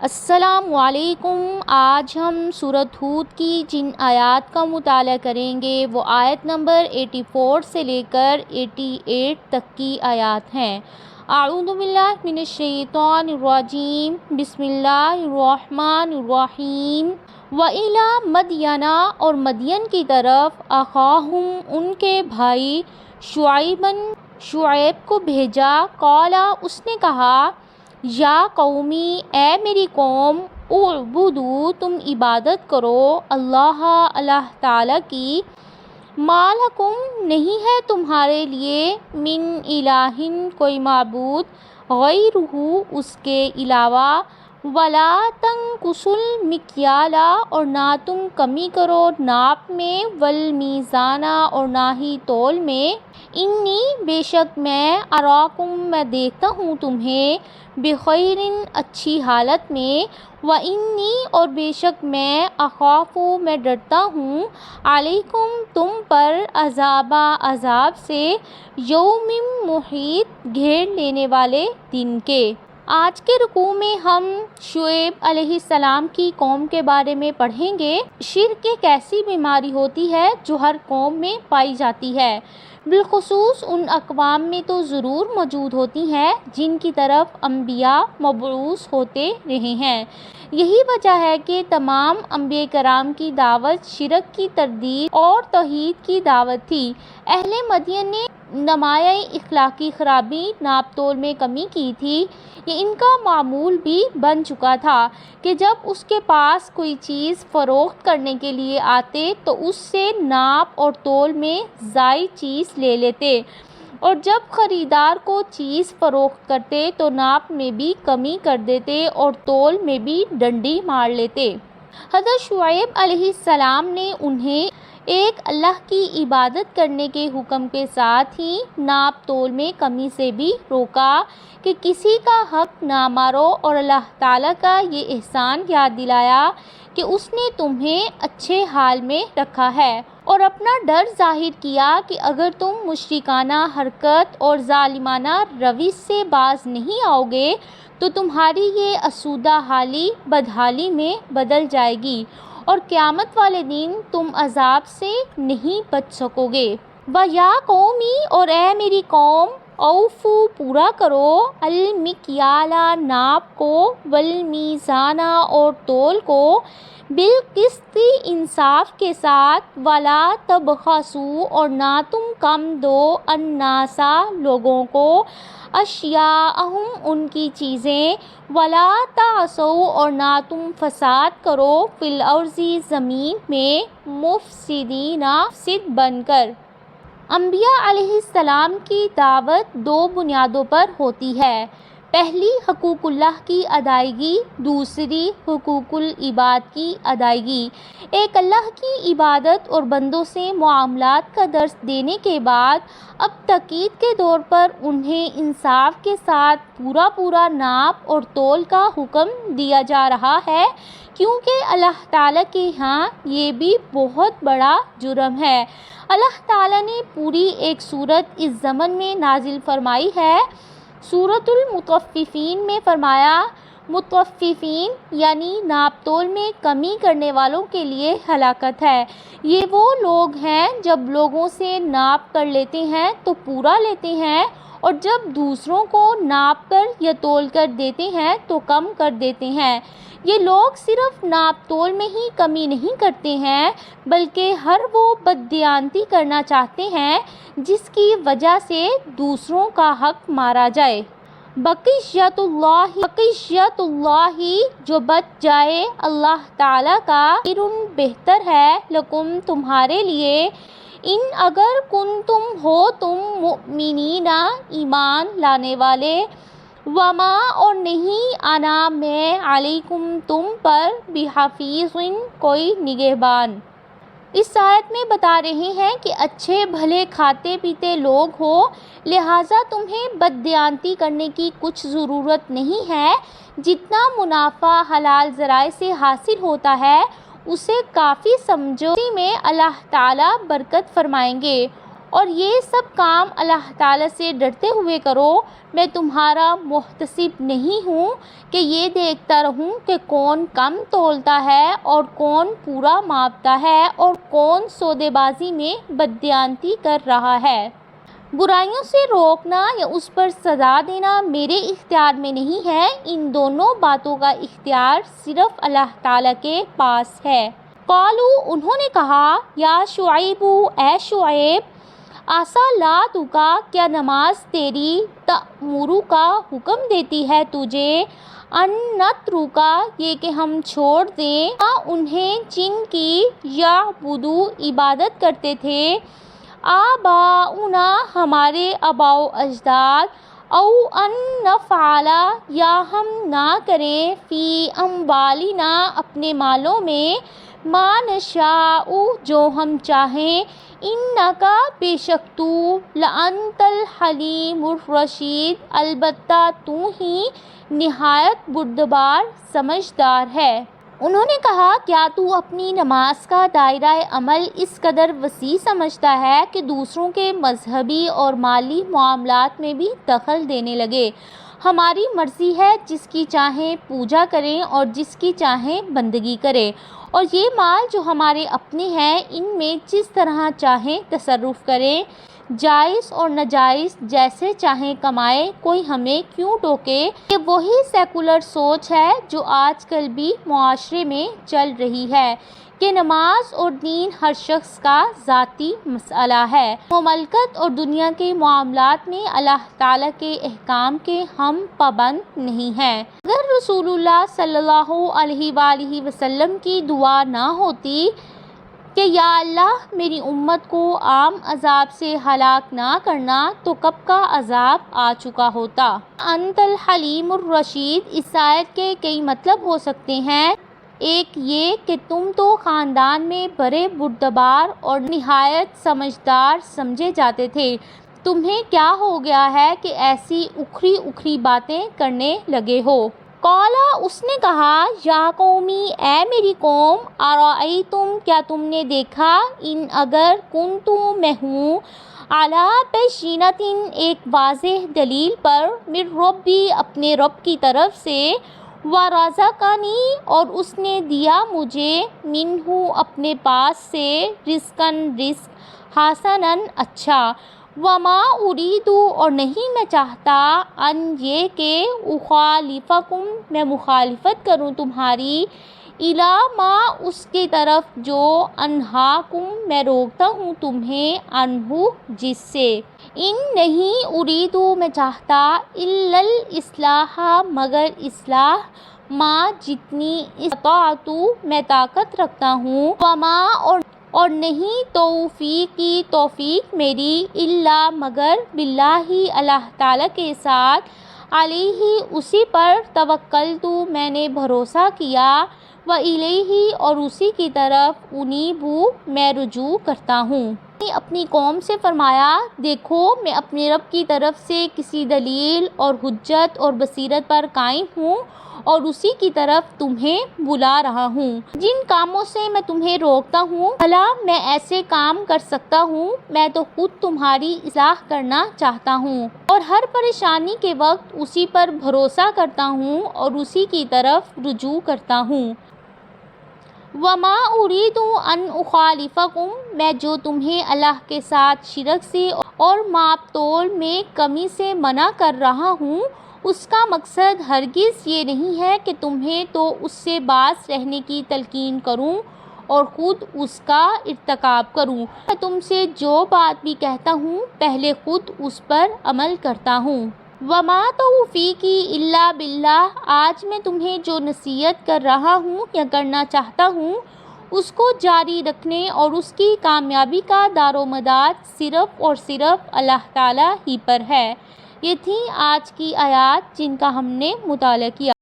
السلام علیکم۔ آج ہم سورۃ ہود کی جن آیات کا مطالعہ کریں گے وہ آیت نمبر 84 سے لے کر 88 تک کی آیات ہیں۔ اعوذ باللہ من الشیطان الرجیم، بسم اللہ الرحمن الرحیم۔ وَإِلَىٰ مَدْيَنَ، اور مدین کی طرف، أَخَاهُمْ، ان کے بھائی، شعیب کو بھیجا۔ قال، اس نے کہا، یا قومی، اے میری قوم، اعبدوا، تم عبادت کرو، اللہ تعالیٰ کی، ما لکم، نہیں ہے تمہارے لیے، من الہ، کوئی معبود، غیرہ، اس کے علاوہ، ولا تنقصوا المکیال، اور نہ تم کمی کرو ناپ میں، والمیزان، اور نہ ہی تول میں، انی، بے شک میں، اراکم، میں دیکھتا ہوں تمہیں، بخیر، اچھی حالت میں، وانی، اور بے شک میں، اخاف، میں ڈرتا ہوں، علیکم، تم پر، عذاب سے، یوم محیط، گھیر لینے والے دن کے۔ آج کے رکوع میں ہم شعیب علیہ السلام کی قوم کے بارے میں پڑھیں گے۔ شرک ایک ایسی بیماری ہوتی ہے جو ہر قوم میں پائی جاتی ہے، بالخصوص ان اقوام میں تو ضرور موجود ہوتی ہیں جن کی طرف انبیاء مبعوث ہوتے رہے ہیں۔ یہی وجہ ہے کہ تمام انبیاء کرام کی دعوت شرک کی تردید اور توحید کی دعوت تھی۔ اہل مدین نے نمایاں اخلاقی خرابی، ناپ تول میں کمی کی تھی۔ یہ ان کا معمول بھی بن چکا تھا کہ جب اس کے پاس کوئی چیز فروخت کرنے کے لیے آتے تو اس سے ناپ اور تول میں زائد چیز لے لیتے، اور جب خریدار کو چیز فروخت کرتے تو ناپ میں بھی کمی کر دیتے اور تول میں بھی ڈنڈی مار لیتے۔ حضرت شعیب علیہ السلام نے انہیں ایک اللہ کی عبادت کرنے کے حکم کے ساتھ ہی ناپ تول میں کمی سے بھی روکا کہ کسی کا حق نہ مارو، اور اللہ تعالیٰ کا یہ احسان یاد دلایا کہ اس نے تمہیں اچھے حال میں رکھا ہے، اور اپنا ڈر ظاہر کیا کہ اگر تم مشرکانہ حرکت اور ظالمانہ روش سے باز نہیں آؤ گے تو تمہاری یہ آسودہ حالی بدحالی میں بدل جائے گی، اور قیامت والے دن تم عذاب سے نہیں بچ سکو گے۔ وَيَا قَوْمِ، اور اے میری قوم، اوفو، پورا کرو، المکیال، ناپ کو، والمیزان، اور تول کو، بالقسط، انصاف کے ساتھ، ولا تبخسوا، اور نہ تم کم دو، الناس، لوگوں کو، اشیاءہم، ان کی چیزیں، ولا تعثوا، اور نہ تم فساد کرو، فی الارض، زمین میں، مفسدین، مفسد بن کر۔ انبیاء علیہ السلام کی دعوت دو بنیادوں پر ہوتی ہے، پہلی حقوق اللہ کی ادائیگی، دوسری حقوق العباد کی ادائیگی۔ ایک اللہ کی عبادت اور بندوں سے معاملات کا درس دینے کے بعد اب تاکید کے طور پر انہیں انصاف کے ساتھ پورا ناپ اور تول کا حکم دیا جا رہا ہے، کیونکہ اللہ تعالیٰ کے ہاں یہ بھی بہت بڑا جرم ہے۔ اللہ تعالیٰ نے پوری ایک سورت اس ضمن میں نازل فرمائی ہے۔ سورۃ المطففین میں فرمایا، مطففین یعنی ناپ تول میں کمی کرنے والوں کے لیے ہلاکت ہے۔ یہ وہ لوگ ہیں جب لوگوں سے ناپ کر لیتے ہیں تو پورا لیتے ہیں، اور جب دوسروں کو ناپ کر یا تول کر دیتے ہیں تو کم کر دیتے ہیں۔ یہ لوگ صرف ناپ تول میں ہی کمی نہیں کرتے ہیں بلکہ ہر وہ بددیانتی کرنا چاہتے ہیں جس کی وجہ سے دوسروں کا حق مارا جائے۔ بقیت اللہ، جو بچ جائے اللہ تعالیٰ کا، خیر، بہتر ہے، لکم، تمہارے لیے، ان، اگر کنتم، ہو تم، مؤمنین، ایمان لانے والے، وما، اور نہیں، انا، میں، علیکم، تم پر، بحفیظ، کوئی نگہبان۔ اس آیت میں بتا رہے ہیں کہ اچھے بھلے کھاتے پیتے لوگ ہو، لہٰذا تمہیں بددیانتی کرنے کی کچھ ضرورت نہیں ہے۔ جتنا منافع حلال ذرائع سے حاصل ہوتا ہے اسے کافی سمجھو، اسی میں اللہ تعالیٰ برکت فرمائیں گے، اور یہ سب کام اللہ تعالیٰ سے ڈرتے ہوئے کرو۔ میں تمہارا محتسب نہیں ہوں کہ یہ دیکھتا رہوں کہ کون کم تولتا ہے اور کون پورا ماپتا ہے اور کون سودے بازی میں بددیانتی کر رہا ہے۔ برائیوں سے روکنا یا اس پر سزا دینا میرے اختیار میں نہیں ہے، ان دونوں باتوں کا اختیار صرف اللہ تعالیٰ کے پاس ہے۔ قالوا انہوں نے کہا، یا شعیب اے شعیب، الصلاۃ کیا نماز تیری تأمرک کا حکم دیتی ہے تجھے، ان نترک یہ کہ ہم چھوڑ دیں، انہیں جن کی یعبدوا عبادت کرتے تھے، آباؤنا ہمارے آباء و اجداد، او ان نفعل یا ہم نہ کریں، فی اموالنا اپنے مالوں میں، ما نشاء جو ہم چاہیں، انک بے شک تو، لانت الحلیم الرشید البتہ تو ہی نہایت بردبار سمجھدار ہے۔ انہوں نے کہا، کیا تو اپنی نماز کا دائرہ عمل اس قدر وسیع سمجھتا ہے کہ دوسروں کے مذہبی اور مالی معاملات میں بھی دخل دینے لگے؟ ہماری مرضی ہے، جس کی چاہیں پوجا کریں اور جس کی چاہیں بندگی کریں، اور یہ مال جو ہمارے اپنے ہیں ان میں جس طرح چاہیں تصرف کریں، جائز اور ناجائز جیسے چاہیں کمائیں، کوئی ہمیں کیوں ٹوکے؟ یہ وہی سیکولر سوچ ہے جو آج کل بھی معاشرے میں چل رہی ہے کہ نماز اور دین ہر شخص کا ذاتی مسئلہ ہے۔ مملکت اور دنیا کے معاملات میں اللہ تعالیٰ کے احکام کے ہم پابند نہیں ہیں۔ اگر رسول اللہ صلی اللہ علیہ وآلہ وسلم کی دعا نہ ہوتی کہ یا اللہ میری امت کو عام عذاب سے ہلاک نہ کرنا، تو کب کا عذاب آ چکا ہوتا۔ انت الحلیم الرشید، اس آیت کے کئی مطلب ہو سکتے ہیں۔ ایک یہ کہ تم تو خاندان میں بڑے بردبار اور نہایت سمجھدار سمجھے جاتے تھے، تمہیں کیا ہو گیا ہے کہ ایسی اکھری اکھری باتیں کرنے لگے ہو؟ قال اس نے کہا، یا قومی اے میری قوم، ارأیتم کیا تم نے دیکھا، ان اگر کنت میں ہوں، علی بینۃ ایک واضح دلیل پر، من ربی اپنے رب کی طرف سے، ورزقنی اور اس نے دیا مجھے، منہ اپنے پاس سے، رزقاً رزق، حسناً اچھا، وما ارید اور نہیں میں چاہتا، ان یہ کہ اخالفکم میں مخالفت کروں تمہاری، الی ما اس کی طرف جو انہاکم میں روکتا ہوں تمہیں، عنہ جس سے، ان نہیں ارید میں چاہتا، الا الاصلاح مگر اصلاح، ما جتنی استطعت میں طاقت رکھتا ہوں، وما اور نہیں توفیقی توفیق میری، الا مگر باللہ اللہ تعالیٰ کے ساتھ، علیہ اسی پر، توکلت میں نے بھروسہ کیا، وإلیہ اور اسی کی طرف، انیب میں رجوع کرتا ہوں۔ اپنی قوم سے فرمایا، دیکھو میں اپنے رب کی طرف سے کسی دلیل اور حجت اور بصیرت پر قائم ہوں اور اسی کی طرف تمہیں بلا رہا ہوں۔ جن کاموں سے میں تمہیں روکتا ہوں، بھلا میں ایسے کام کر سکتا ہوں؟ میں تو خود تمہاری اصلاح کرنا چاہتا ہوں اور ہر پریشانی کے وقت اسی پر بھروسہ کرتا ہوں اور اسی کی طرف رجوع کرتا ہوں۔ وما ارید ان اخالفکم میں جو تمہیں اللہ کے ساتھ شرک سے اور ماپ تول میں کمی سے منع کر رہا ہوں، اس کا مقصد ہرگز یہ نہیں ہے کہ تمہیں تو اس سے باز رہنے کی تلقین کروں اور خود اس کا ارتکاب کروں۔ میں تم سے جو بات بھی کہتا ہوں، پہلے خود اس پر عمل کرتا ہوں۔ وما توفیقی الا باللہ آج میں تمہیں جو نصیحت کر رہا ہوں یا کرنا چاہتا ہوں، اس کو جاری رکھنے اور اس کی کامیابی کا دار و مدار صرف اور صرف اللہ تعالیٰ ہی پر ہے۔ یہ تھیں آج کی آیات جن کا ہم نے مطالعہ کیا۔